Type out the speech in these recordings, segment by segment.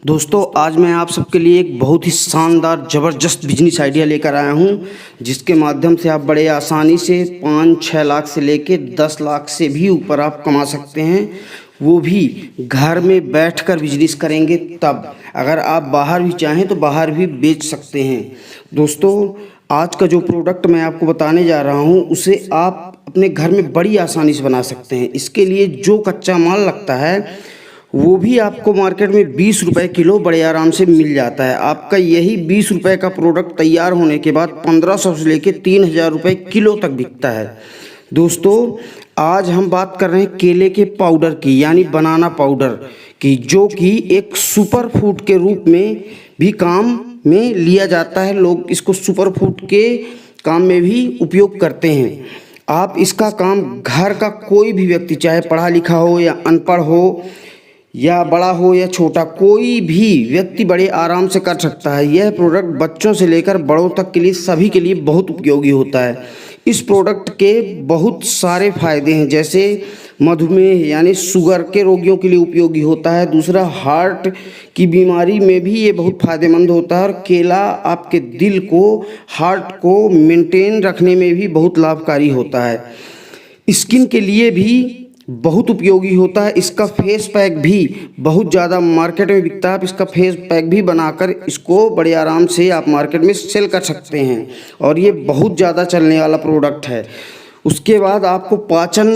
दोस्तों आज मैं आप सबके लिए एक बहुत ही शानदार ज़बरदस्त बिजनेस आइडिया लेकर आया हूं, जिसके माध्यम से आप बड़े आसानी से 5-6 लाख से लेके 10 लाख से भी ऊपर आप कमा सकते हैं। वो भी घर में बैठकर बिजनेस करेंगे तब। अगर आप बाहर भी चाहें तो बाहर भी बेच सकते हैं। दोस्तों आज का जो प्रोडक्ट मैं आपको बताने जा रहा हूं उसे आप अपने घर में बड़ी आसानी से बना सकते हैं। इसके लिए जो कच्चा माल लगता है वो भी आपको मार्केट में 20 रुपए किलो बड़े आराम से मिल जाता है। आपका यही 20 रुपए का प्रोडक्ट तैयार होने के बाद 1500 से लेके 3000 रुपए किलो तक बिकता है। दोस्तों आज हम बात कर रहे हैं केले के पाउडर की, यानी बनाना पाउडर की, जो कि एक सुपर फूड के रूप में भी काम में लिया जाता है। लोग इसको सुपर फूड के काम में भी उपयोग करते हैं। आप इसका काम घर का कोई भी व्यक्ति, चाहे पढ़ा लिखा हो या अनपढ़ हो या बड़ा हो या छोटा, कोई भी व्यक्ति बड़े आराम से कर सकता है। यह प्रोडक्ट बच्चों से लेकर बड़ों तक के लिए, सभी के लिए बहुत उपयोगी होता है। इस प्रोडक्ट के बहुत सारे फायदे हैं, जैसे मधुमेह यानी शुगर के रोगियों के लिए उपयोगी होता है। दूसरा, हार्ट की बीमारी में भी ये बहुत फायदेमंद होता है। और केला आपके दिल को, हार्ट को मेंटेन रखने में भी बहुत लाभकारी होता है। स्किन के लिए भी बहुत उपयोगी होता है। इसका फेस पैक भी बहुत ज़्यादा मार्केट में बिकता है। आप इसका फेस पैक भी बनाकर इसको बड़े आराम से आप मार्केट में सेल कर सकते हैं, और ये बहुत ज़्यादा चलने वाला प्रोडक्ट है। उसके बाद आपको पाचन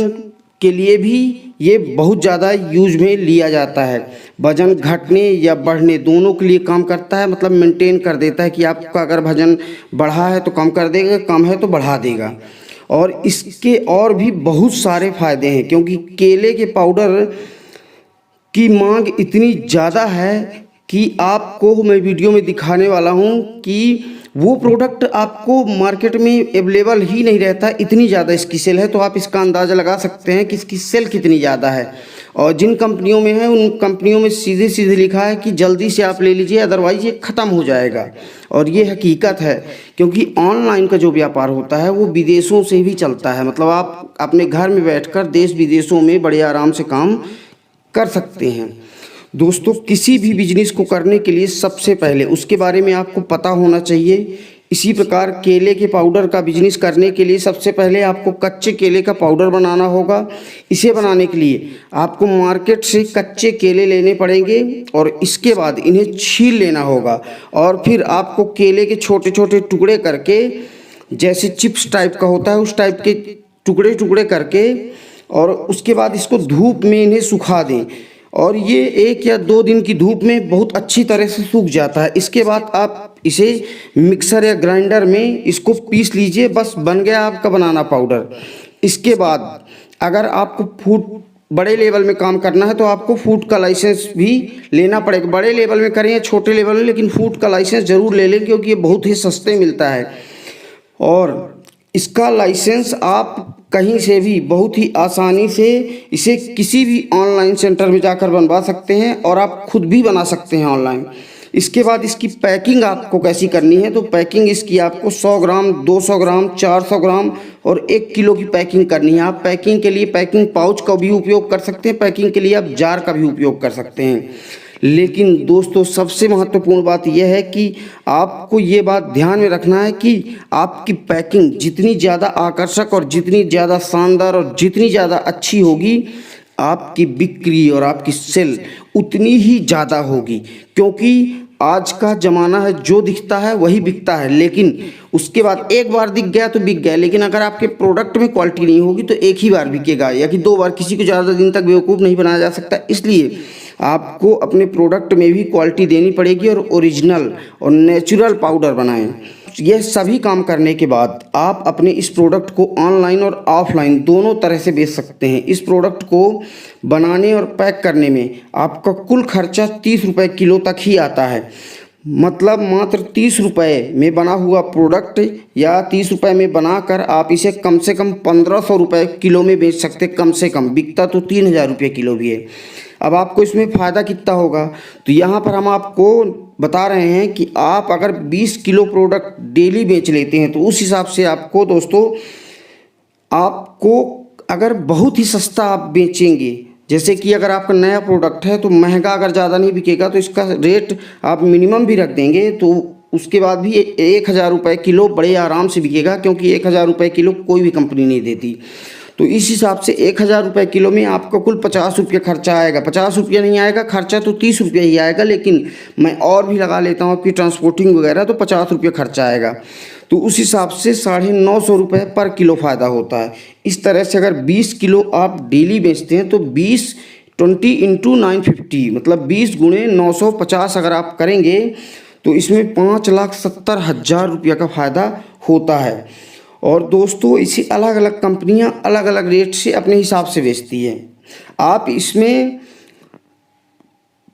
के लिए भी ये बहुत ज़्यादा यूज में लिया जाता है। वजन घटने या बढ़ने दोनों के लिए काम करता है, मतलब मेंटेन कर देता है कि आपका अगर वजन बढ़ा है तो कम कर देगा, कम है तो बढ़ा देगा। और इसके और भी बहुत सारे फायदे हैं, क्योंकि केले के पाउडर की मांग इतनी ज़्यादा है कि आपको मैं वीडियो में दिखाने वाला हूं कि वो प्रोडक्ट आपको मार्केट में अवेलेबल ही नहीं रहता, इतनी ज़्यादा इसकी सेल है। तो आप इसका अंदाज़ा लगा सकते हैं कि इसकी सेल कितनी ज़्यादा है। और जिन कंपनियों में है उन कंपनियों में सीधे सीधे लिखा है कि जल्दी से आप ले लीजिए, अदरवाइज ये ख़त्म हो जाएगा। और ये हकीकत है, क्योंकि ऑनलाइन का जो व्यापार होता है वो विदेशों से भी चलता है। मतलब आप अपने घर में बैठकर देश विदेशों में बड़े आराम से काम कर सकते हैं। दोस्तों किसी भी बिजनेस को करने के लिए सबसे पहले उसके बारे में आपको पता होना चाहिए। इसी प्रकार केले के पाउडर का बिजनेस करने के लिए सबसे पहले आपको कच्चे केले का पाउडर बनाना होगा। इसे बनाने के लिए आपको मार्केट से कच्चे केले लेने पड़ेंगे और इसके बाद इन्हें छील लेना होगा। और फिर आपको केले के छोटे छोटे टुकड़े करके, जैसे चिप्स टाइप का होता है उस टाइप के टुकड़े टुकड़े करके, और उसके बाद इसको धूप में इन्हें सुखा दें। और ये 1 या 2 दिन की धूप में बहुत अच्छी तरह से सूख जाता है। इसके बाद आप इसे मिक्सर या ग्राइंडर में इसको पीस लीजिए, बस बन गया आपका बनाना पाउडर। इसके बाद अगर आपको फूड बड़े लेवल में काम करना है तो आपको फूड का लाइसेंस भी लेना पड़ेगा। बड़े लेवल में करें या छोटे लेवल में, लेकिन फूड का लाइसेंस ज़रूर ले लें, क्योंकि ये बहुत ही सस्ते मिलता है। और इसका लाइसेंस आप कहीं से भी बहुत ही आसानी से इसे किसी भी ऑनलाइन सेंटर में जाकर बनवा सकते हैं, और आप खुद भी बना सकते हैं ऑनलाइन। इसके बाद इसकी पैकिंग आपको कैसी करनी है, तो पैकिंग इसकी आपको 100 ग्राम, 200 ग्राम, 400 ग्राम और 1 किलो की पैकिंग करनी है। आप पैकिंग के लिए पैकिंग पाउच का भी उपयोग कर सकते हैं, पैकिंग के लिए आप जार का भी उपयोग कर सकते हैं। लेकिन दोस्तों सबसे महत्वपूर्ण बात यह है कि आपको ये बात ध्यान में रखना है कि आपकी पैकिंग जितनी ज़्यादा आकर्षक और जितनी ज़्यादा शानदार और जितनी ज़्यादा अच्छी होगी, आपकी बिक्री और आपकी सेल उतनी ही ज़्यादा होगी। क्योंकि आज का ज़माना है, जो दिखता है वही बिकता है। लेकिन उसके बाद एक बार दिख गया तो बिक गया, लेकिन अगर आपके प्रोडक्ट में क्वालिटी नहीं होगी तो एक ही बार बिकेगा, या कि 2 बार। किसी को ज़्यादा दिन तक बेवकूफ़ नहीं बनाया जा सकता। इसलिए आपको अपने प्रोडक्ट में भी क्वालिटी देनी पड़ेगी और ओरिजिनल और नेचुरल पाउडर बनाएं। यह सभी काम करने के बाद आप अपने इस प्रोडक्ट को ऑनलाइन और ऑफलाइन दोनों तरह से बेच सकते हैं। इस प्रोडक्ट को बनाने और पैक करने में आपका कुल खर्चा 30 रुपये किलो तक ही आता है। मतलब मात्र 30 रुपये में बना हुआ प्रोडक्ट, या 30 रुपये में बनाकर आप इसे कम से कम 1500 रुपये किलो में बेच सकते। कम से कम बिकता तो 3000 रुपये किलो भी है। अब आपको इसमें फ़ायदा कितना होगा, तो यहाँ पर हम आपको बता रहे हैं कि आप अगर 20 किलो प्रोडक्ट डेली बेच लेते हैं तो उस हिसाब से आपको दोस्तों, आपको अगर बहुत ही सस्ता आप बेचेंगे, जैसे कि अगर आपका नया प्रोडक्ट है तो महंगा अगर ज़्यादा नहीं बिकेगा तो इसका रेट आप मिनिमम भी रख देंगे तो उसके बाद भी 1,000 रुपये किलो बड़े आराम से बिकेगा, क्योंकि 1,000 रुपये किलो कोई भी कंपनी नहीं देती। तो इस हिसाब से 1,000 रुपये किलो में आपका कुल 50 रुपये खर्चा आएगा। 50 रुपये नहीं आएगा खर्चा, तो 30 रुपये ही आएगा, लेकिन मैं और भी लगा लेता हूँ आपकी ट्रांसपोर्टिंग वगैरह, तो 50 रुपये खर्चा आएगा। तो उस हिसाब से 950 रुपये पर किलो फ़ायदा होता है। इस तरह से अगर 20 किलो आप डेली बेचते हैं तो 20 × 950 मतलब 20 × 950 अगर आप करेंगे तो इसमें 5,70,000 रुपये का फ़ायदा होता है। और दोस्तों इसे अलग अलग कंपनियां अलग अलग रेट से अपने हिसाब से बेचती है। आप इसमें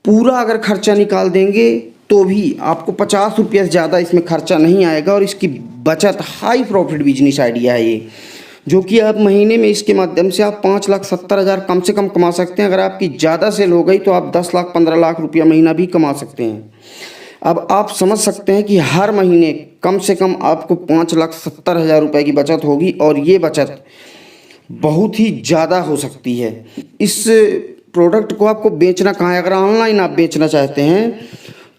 पूरा अगर खर्चा निकाल देंगे तो भी आपको 50 रुपये से ज़्यादा इसमें खर्चा नहीं आएगा, और इसकी बचत हाई प्रॉफिट बिजनेस आइडिया है ये, जो कि आप महीने में इसके माध्यम से आप 5,70,000 कम से कम कमा सकते हैं। अगर आपकी ज़्यादा सेल हो गई तो आप 10 लाख 15 लाख रुपया महीना भी कमा सकते हैं। अब आप समझ सकते हैं कि हर महीने कम से कम आपको 5,70,000 रुपये की बचत होगी, और ये बचत बहुत ही ज़्यादा हो सकती है। इस प्रोडक्ट को आपको बेचना कहाँ है? अगर ऑनलाइन आप बेचना चाहते हैं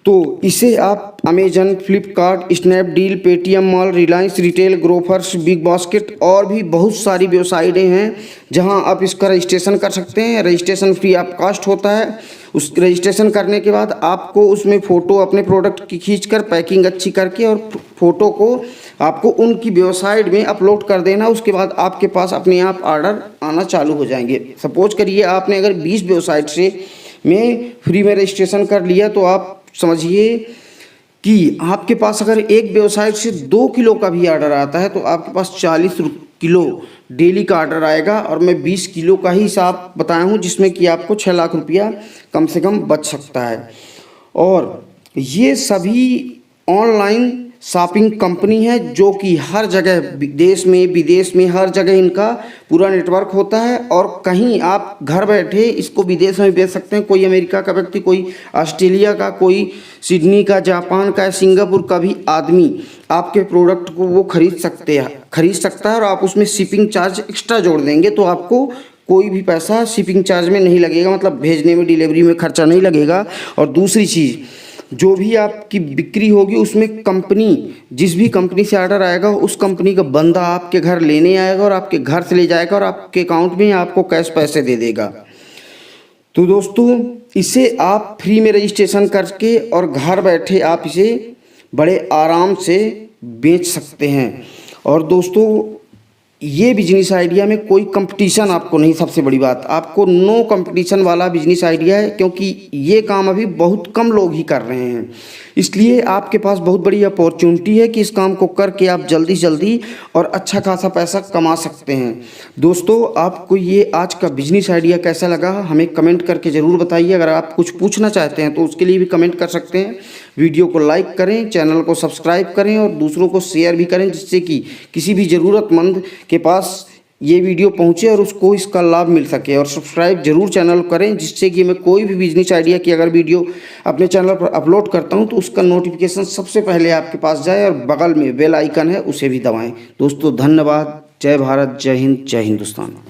तो इसे आप Amazon, Flipkart, Snapdeal, Paytm mall, Reliance retail, Grofers, big basket और भी बहुत सारी वेबसाइटें हैं जहां आप इसका रजिस्ट्रेशन कर सकते हैं। रजिस्ट्रेशन फ्री ऑफ कॉस्ट होता है। उस रजिस्ट्रेशन करने के बाद आपको उसमें फ़ोटो अपने प्रोडक्ट की खींचकर पैकिंग अच्छी करके और फ़ोटो को आपको उनकी वेबसाइट में अपलोड कर देना। उसके बाद आपके पास अपने आप ऑर्डर आना चालू हो जाएंगे। सपोज करिए आपने अगर 20 वेबसाइट से में फ्री में रजिस्ट्रेशन कर लिया तो आप समझिए कि आपके पास अगर एक वेबसाइट से 2 किलो का भी ऑर्डर आता है तो आपके पास 40 किलो डेली का ऑर्डर आएगा। और मैं 20 किलो का ही हिसाब बताया हूँ, जिसमें कि आपको 6 लाख रुपया कम से कम बच सकता है। और ये सभी ऑनलाइन शॉपिंग कंपनी है जो कि हर जगह देश में विदेश में हर जगह इनका पूरा नेटवर्क होता है। और कहीं आप घर बैठे इसको विदेश में बेच सकते हैं। कोई अमेरिका का व्यक्ति, कोई ऑस्ट्रेलिया का, कोई सिडनी का, जापान का, सिंगापुर का भी आदमी आपके प्रोडक्ट को वो खरीद सकता है। और आप उसमें शिपिंग चार्ज एक्स्ट्रा जोड़ देंगे तो आपको कोई भी पैसा शिपिंग चार्ज में नहीं लगेगा, मतलब भेजने में, डिलीवरी में खर्चा नहीं लगेगा। और दूसरी चीज़, जो भी आपकी बिक्री होगी उसमें कंपनी, जिस भी कंपनी से ऑर्डर आएगा उस कंपनी का बंदा आपके घर लेने आएगा और आपके घर से ले जाएगा और आपके अकाउंट में आपको कैश पैसे दे देगा। तो दोस्तों इसे आप फ्री में रजिस्ट्रेशन करके और घर बैठे आप इसे बड़े आराम से बेच सकते हैं। और दोस्तों ये बिजनेस आइडिया में कोई कंपटीशन आपको नहीं, सबसे बड़ी बात आपको नो कंपटीशन वाला बिजनेस आइडिया है, क्योंकि ये काम अभी बहुत कम लोग ही कर रहे हैं। इसलिए आपके पास बहुत बड़ी अपॉर्चुनिटी है कि इस काम को करके आप जल्दी से जल्दी और अच्छा खासा पैसा कमा सकते हैं। दोस्तों आपको ये आज का बिजनेस आइडिया कैसा लगा हमें कमेंट करके ज़रूर बताइए। अगर आप कुछ पूछना चाहते हैं तो उसके लिए भी कमेंट कर सकते हैं। वीडियो को लाइक करें, चैनल को सब्सक्राइब करें और दूसरों को शेयर भी करें, जिससे कि किसी भी ज़रूरतमंद के पास ये वीडियो पहुंचे और उसको इसका लाभ मिल सके। और सब्सक्राइब जरूर चैनल करें, जिससे कि मैं कोई भी बिजनेस आइडिया की अगर वीडियो अपने चैनल पर अपलोड करता हूं तो उसका नोटिफिकेशन सबसे पहले आपके पास जाए। और बगल में बेल आइकन है उसे भी दबाएं। दोस्तों धन्यवाद। जय भारत, जय हिंद, जय हिंदुस्तान।